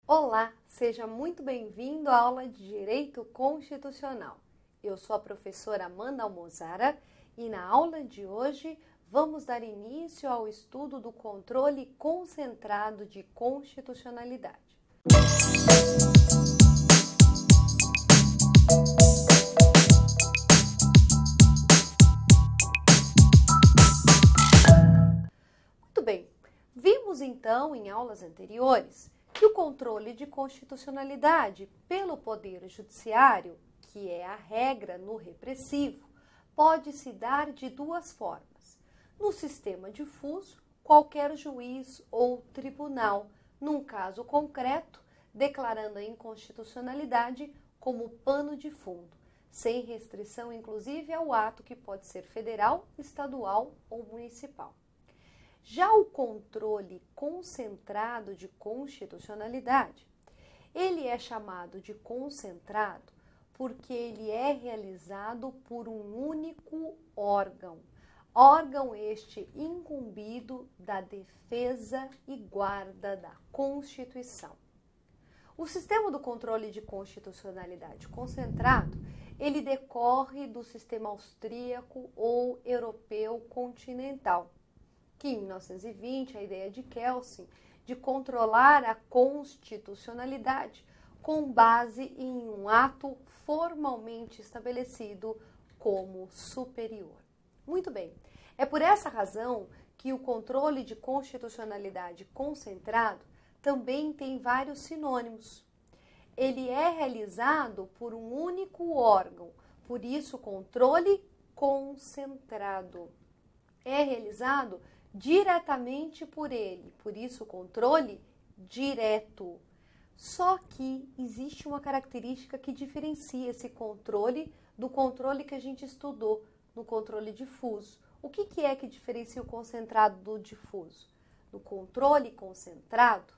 Olá, seja muito bem-vindo à aula de Direito Constitucional. Eu sou a professora Amanda Almozara e na aula de hoje vamos dar início ao estudo do controle concentrado de constitucionalidade. Muito bem, vimos então em aulas anteriores que o controle de constitucionalidade pelo Poder Judiciário, que é a regra no repressivo, pode se dar de duas formas. No sistema difuso, qualquer juiz ou tribunal, num caso concreto, declarando a inconstitucionalidade como pano de fundo, sem restrição inclusive ao ato que pode ser federal, estadual ou municipal. Já o controle concentrado de constitucionalidade, ele é chamado de concentrado porque ele é realizado por um único órgão. Órgão este incumbido da defesa e guarda da Constituição. O sistema do controle de constitucionalidade concentrado, ele decorre do sistema austríaco ou europeu continental, que em 1920 a ideia de Kelsen de controlar a constitucionalidade com base em um ato formalmente estabelecido como superior. Muito bem, é por essa razão que o controle de constitucionalidade concentrado também tem vários sinônimos. Ele é realizado por um único órgão, por isso controle concentrado. É realizado diretamente por ele, por isso controle direto. Só que existe uma característica que diferencia esse controle do controle que a gente estudou no controle difuso. O que é que diferencia o concentrado do difuso? No controle concentrado,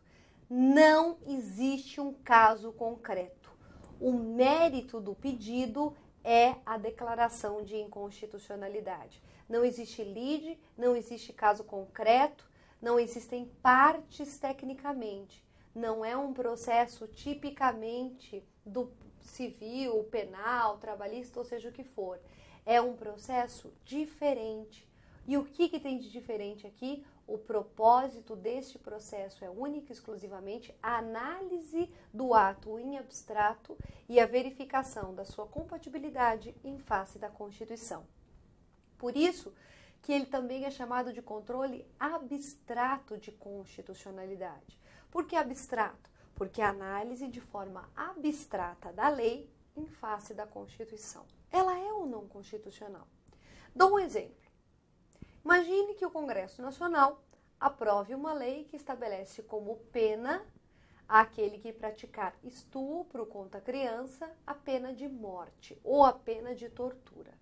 não existe um caso concreto. O mérito do pedido é a declaração de inconstitucionalidade. Não existe lide, não existe caso concreto, não existem partes tecnicamente. Não é um processo tipicamente do civil, penal, trabalhista, ou seja o que for. É um processo diferente. E o que tem de diferente aqui? O propósito deste processo é única e exclusivamente a análise do ato em abstrato e a verificação da sua compatibilidade em face da Constituição. Por isso que ele também é chamado de controle abstrato de constitucionalidade. Por que abstrato? Porque a análise de forma abstrata da lei em face da Constituição. Ela é ou não constitucional? Dou um exemplo. Imagine que o Congresso Nacional aprove uma lei que estabelece como pena àquele que praticar estupro contra a criança a pena de morte ou a pena de tortura.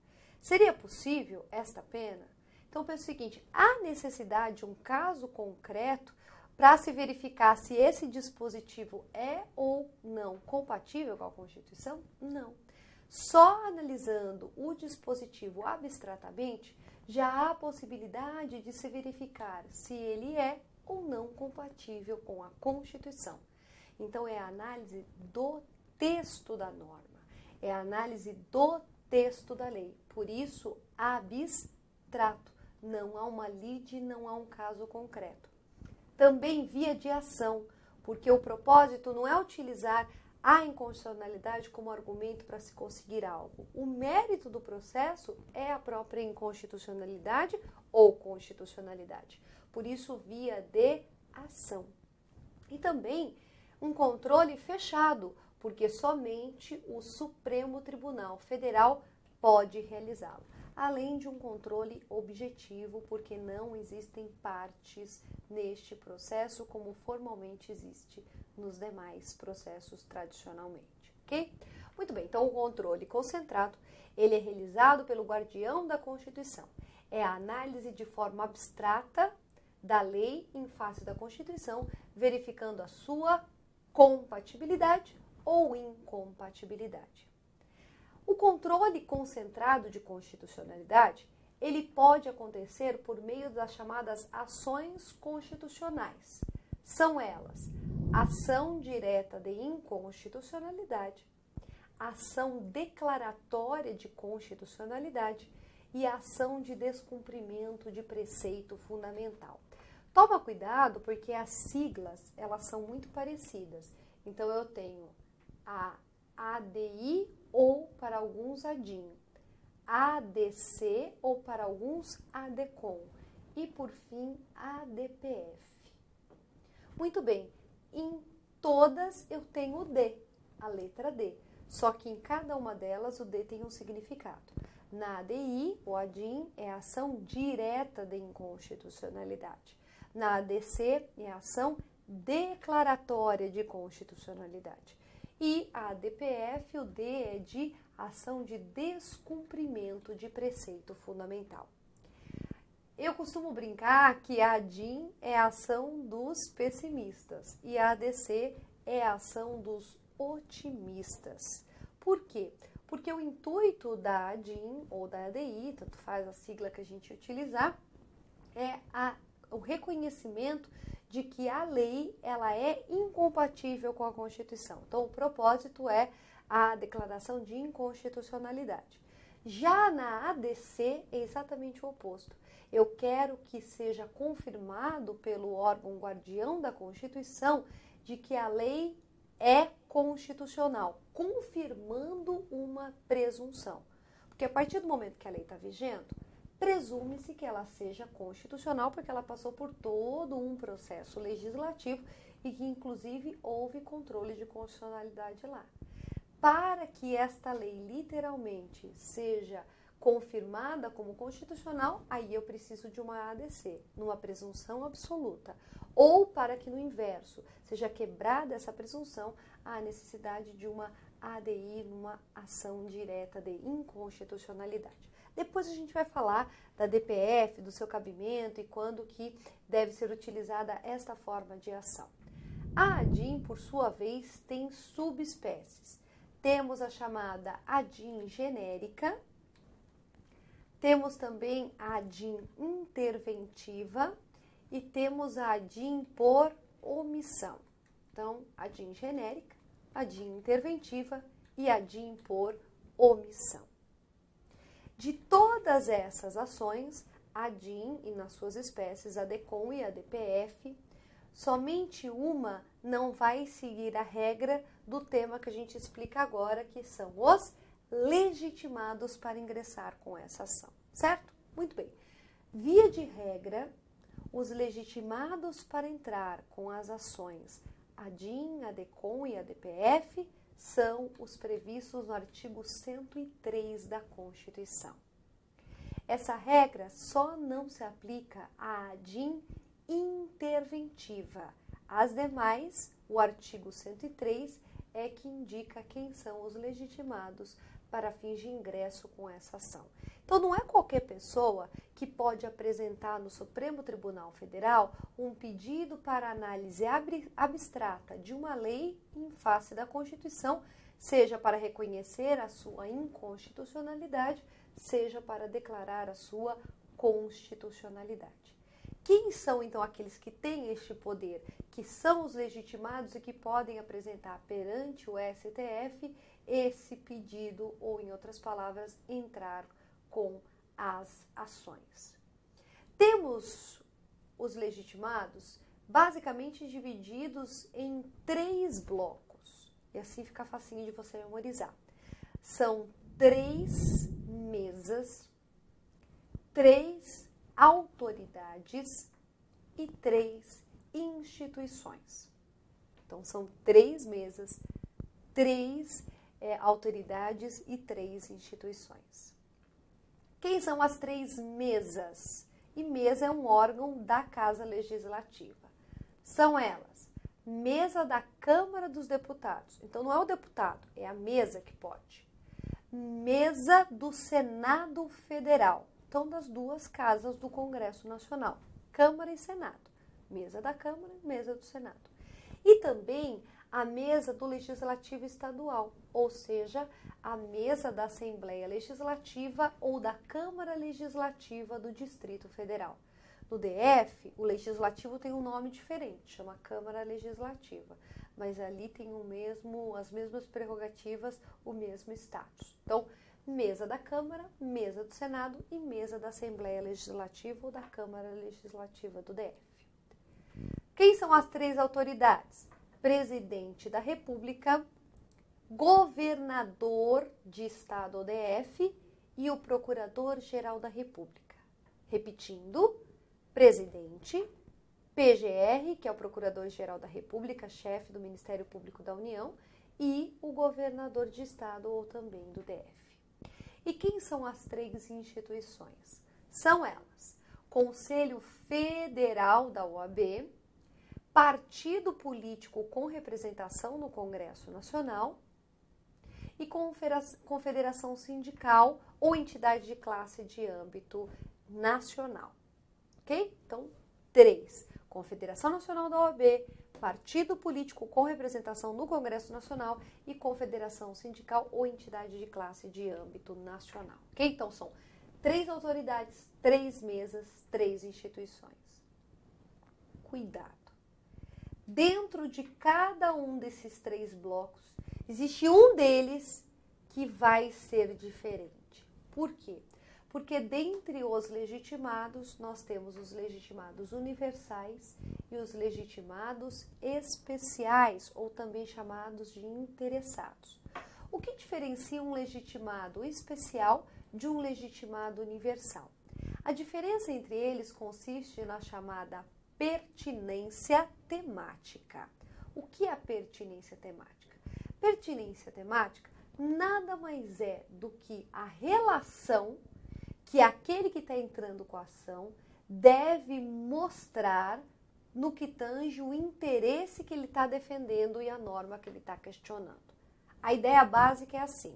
Seria possível esta pena? Então, pensa o seguinte, há necessidade de um caso concreto para se verificar se esse dispositivo é ou não compatível com a Constituição? Não. Só analisando o dispositivo abstratamente, já há a possibilidade de se verificar se ele é ou não compatível com a Constituição. Então, é a análise do texto da norma, é a análise do texto da lei. Por isso, abstrato. Não há uma lide, não há um caso concreto. Também via de ação, porque o propósito não é utilizar a inconstitucionalidade como argumento para se conseguir algo. O mérito do processo é a própria inconstitucionalidade ou constitucionalidade. Por isso, via de ação. E também um controle fechado, porque somente o Supremo Tribunal Federal pode realizá-lo. Além de um controle objetivo, porque não existem partes neste processo, como formalmente existe nos demais processos tradicionalmente, ok? Muito bem, então o controle concentrado, ele é realizado pelo guardião da Constituição. É a análise de forma abstrata da lei em face da Constituição, verificando a sua compatibilidade ou incompatibilidade. O controle concentrado de constitucionalidade, ele pode acontecer por meio das chamadas ações constitucionais. São elas ação direta de inconstitucionalidade, ação declaratória de constitucionalidade e ação de descumprimento de preceito fundamental. Toma cuidado porque as siglas, elas são muito parecidas. Então, eu tenho a ADI ou para alguns ADIM, ADC ou para alguns ADCOM e, por fim, ADPF. Muito bem, em todas eu tenho o D, a letra D, só que em cada uma delas o D tem um significado. Na ADI, o ADIM é a ação direta de inconstitucionalidade. Na ADC é a ação declaratória de constitucionalidade. E a ADPF, o D é de ação de descumprimento de preceito fundamental. Eu costumo brincar que a ADIM é a ação dos pessimistas e a ADC é a ação dos otimistas. Por quê? Porque o intuito da ADIM ou da ADI, tanto faz a sigla que a gente utilizar, é o reconhecimento de que a lei ela é incompatível com a Constituição. Então, o propósito é a declaração de inconstitucionalidade. Já na ADC é exatamente o oposto. Eu quero que seja confirmado pelo órgão guardião da Constituição de que a lei é constitucional, confirmando uma presunção. Porque a partir do momento que a lei está vigendo, presume-se que ela seja constitucional, porque ela passou por todo um processo legislativo e que, inclusive, houve controle de constitucionalidade lá. Para que esta lei, literalmente, seja confirmada como constitucional, aí eu preciso de uma ADC, numa presunção absoluta. Ou para que, no inverso, seja quebrada essa presunção, há necessidade de uma ADI, numa ação direta de inconstitucionalidade. Depois a gente vai falar da DPF, do seu cabimento e quando que deve ser utilizada esta forma de ação. A ADIM, por sua vez, tem subespécies. Temos a chamada ADIM genérica, temos também a ADIM interventiva e temos a ADIM por omissão. Então, ADIM genérica, ADIM interventiva e ADIM por omissão. De todas essas ações, a ADIM e nas suas espécies, a ADCOM e a ADPF, somente uma não vai seguir a regra do tema que a gente explica agora, que são os legitimados para ingressar com essa ação, certo? Muito bem. Via de regra, os legitimados para entrar com as ações ADIM, ADCOM e ADPF são os previstos no artigo 103 da Constituição. Essa regra só não se aplica à ADIM interventiva. As demais, o artigo 103 é que indica quem são os legitimados para fins de ingresso com essa ação. Então, não é qualquer pessoa que pode apresentar no Supremo Tribunal Federal um pedido para análise abstrata de uma lei em face da Constituição, seja para reconhecer a sua inconstitucionalidade, seja para declarar a sua constitucionalidade. Quem são, então, aqueles que têm este poder, que são os legitimados e que podem apresentar perante o STF esse pedido, ou, em outras palavras, entrar com as ações? Temos os legitimados basicamente divididos em 3 blocos, e assim fica facinho de você memorizar. São 3 mesas, 3 autoridades e 3 instituições. Então, são 3 mesas, 3 autoridades e 3 instituições. Quem são as 3 mesas? E mesa é um órgão da Casa Legislativa. São elas: mesa da Câmara dos Deputados. Então, não é o deputado, é a mesa que pode. Mesa do Senado Federal. Então, das 2 casas do Congresso Nacional, Câmara e Senado. Mesa da Câmara, mesa do Senado. E também a mesa do Legislativo Estadual, ou seja, a mesa da Assembleia Legislativa ou da Câmara Legislativa do Distrito Federal. No DF, o legislativo tem um nome diferente, chama Câmara Legislativa, mas ali tem as mesmas prerrogativas, o mesmo status. Então, mesa da Câmara, mesa do Senado e mesa da Assembleia Legislativa ou da Câmara Legislativa do DF. Quem são as três autoridades? Presidente da República, governador de estado ou DF e o Procurador-Geral da República. Repetindo, presidente, PGR, que é o Procurador-Geral da República, chefe do Ministério Público da União, e o governador de estado ou também do DF. E quem são as três instituições? São elas: Conselho Federal da OAB, partido político com representação no Congresso Nacional e confederação sindical ou entidade de classe de âmbito nacional. Ok? Então, 3. Confederação Nacional da OAB, partido político com representação no Congresso Nacional e confederação sindical ou entidade de classe de âmbito nacional. Ok? Então, são 3 autoridades, 3 mesas, 3 instituições. Cuidado! Dentro de cada um desses 3 blocos, existe um deles que vai ser diferente. Por quê? Porque dentre os legitimados, nós temos os legitimados universais e os legitimados especiais, ou também chamados de interessados. O que diferencia um legitimado especial de um legitimado universal? A diferença entre eles consiste na chamada pertinência temática. O que é a pertinência temática? Pertinência temática nada mais é do que a relação que aquele que está entrando com a ação deve mostrar no que tange o interesse que ele está defendendo e a norma que ele está questionando. A ideia básica é assim: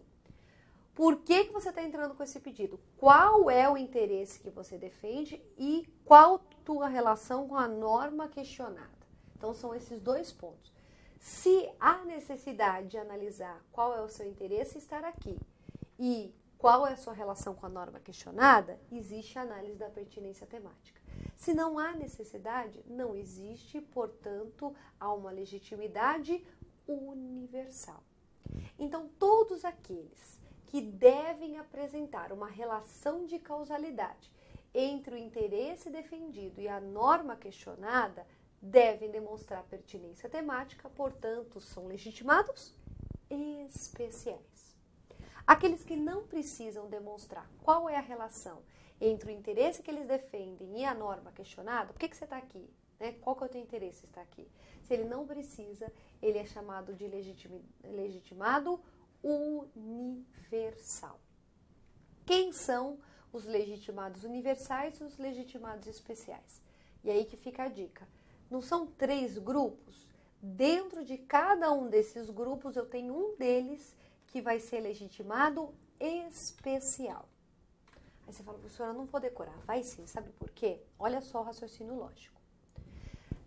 por que você está entrando com esse pedido? Qual é o interesse que você defende e qual a tua relação com a norma questionada? Então, são esses 2 pontos. Se há necessidade de analisar qual é o seu interesse estar aqui e qual é a sua relação com a norma questionada, existe a análise da pertinência temática. Se não há necessidade, não existe, portanto, há uma legitimidade universal. Então, todos aqueles que devem apresentar uma relação de causalidade entre o interesse defendido e a norma questionada devem demonstrar pertinência temática, portanto, são legitimados especiais. Aqueles que não precisam demonstrar qual é a relação entre o interesse que eles defendem e a norma questionada, por que você está aqui? Né? Qual que é o teu interesse estar aqui? Se ele não precisa, ele é chamado de legitimado universal. Quem são os legitimados universais e os legitimados especiais? E aí que fica a dica. Não são 3 grupos? Dentro de cada um desses grupos, eu tenho um deles que vai ser legitimado especial. Aí você fala, professora, eu não vou decorar. Vai sim, sabe por quê? Olha só o raciocínio lógico.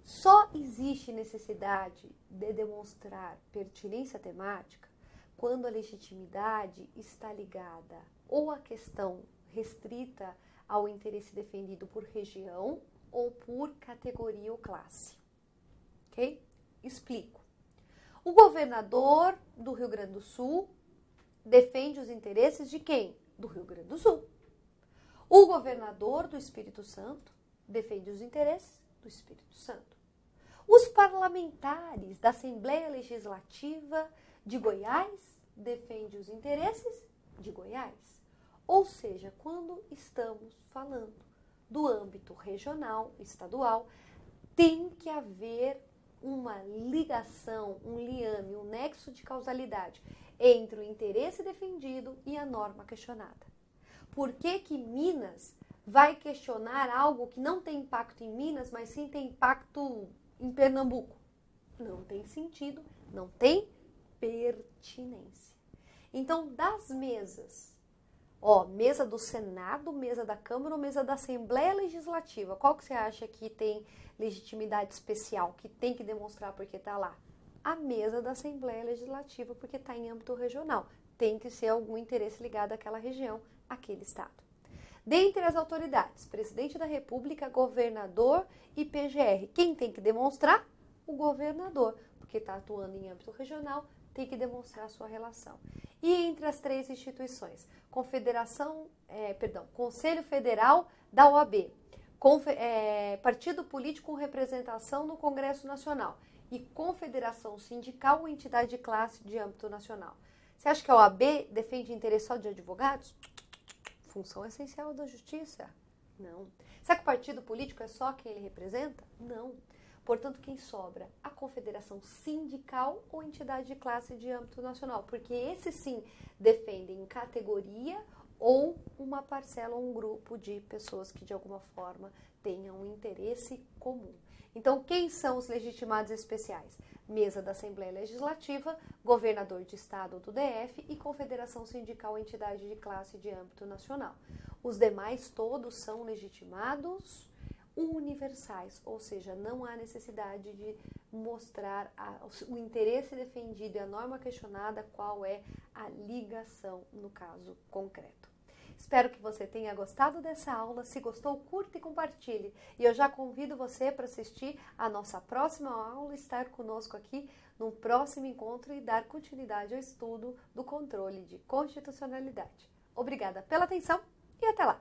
Só existe necessidade de demonstrar pertinência temática quando a legitimidade está ligada ou à questão restrita ao interesse defendido por região ou por categoria ou classe. Ok? Explico. O governador do Rio Grande do Sul defende os interesses de quem? Do Rio Grande do Sul. O governador do Espírito Santo defende os interesses do Espírito Santo. Os parlamentares da Assembleia Legislativa de Goiás defendem os interesses de Goiás. Ou seja, quando estamos falando do âmbito regional, estadual, tem que haver uma ligação, um liame, um nexo de causalidade entre o interesse defendido e a norma questionada. Por que que Minas vai questionar algo que não tem impacto em Minas, mas sim tem impacto em Pernambuco? Não tem sentido, não tem pertinência. Então, das mesas, mesa do Senado, mesa da Câmara ou mesa da Assembleia Legislativa, qual que você acha que tem legitimidade especial, que tem que demonstrar porque está lá? A mesa da Assembleia Legislativa, porque está em âmbito regional. Tem que ser algum interesse ligado àquela região, àquele estado. Dentre as autoridades, presidente da República, governador e PGR. Quem tem que demonstrar? O governador, porque está atuando em âmbito regional, tem que demonstrar a sua relação. E entre as três instituições, Conselho Federal da OAB, Partido Político com representação no Congresso Nacional e Confederação Sindical ou entidade de classe de âmbito nacional. Você acha que a OAB defende interesse só de advogados? Função essencial da justiça? Não. Será que o partido político é só quem ele representa? Não. Portanto, quem sobra? A confederação sindical ou entidade de classe de âmbito nacional? Porque esses sim defendem categoria ou uma parcela ou um grupo de pessoas que de alguma forma tenham um interesse comum. Então, quem são os legitimados especiais? Mesa da Assembleia Legislativa, governador de estado ou do DF e confederação sindical ou entidade de classe de âmbito nacional. Os demais todos são legitimados universais, ou seja, não há necessidade de mostrar o interesse defendido e a norma questionada, qual é a ligação no caso concreto. Espero que você tenha gostado dessa aula. Se gostou, curta e compartilhe. E eu já convido você para assistir a nossa próxima aula, estar conosco aqui no próximo encontro e dar continuidade ao estudo do controle de constitucionalidade. Obrigada pela atenção e até lá!